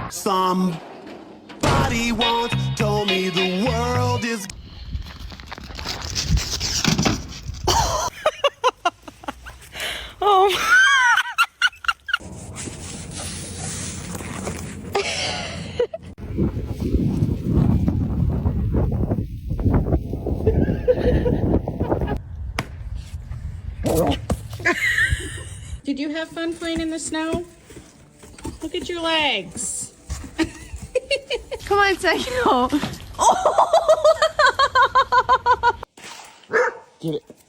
Somebody once told me the world is. Oh. Did you have fun playing in the snow? Look at your legs. Come on, Psycho. Get it.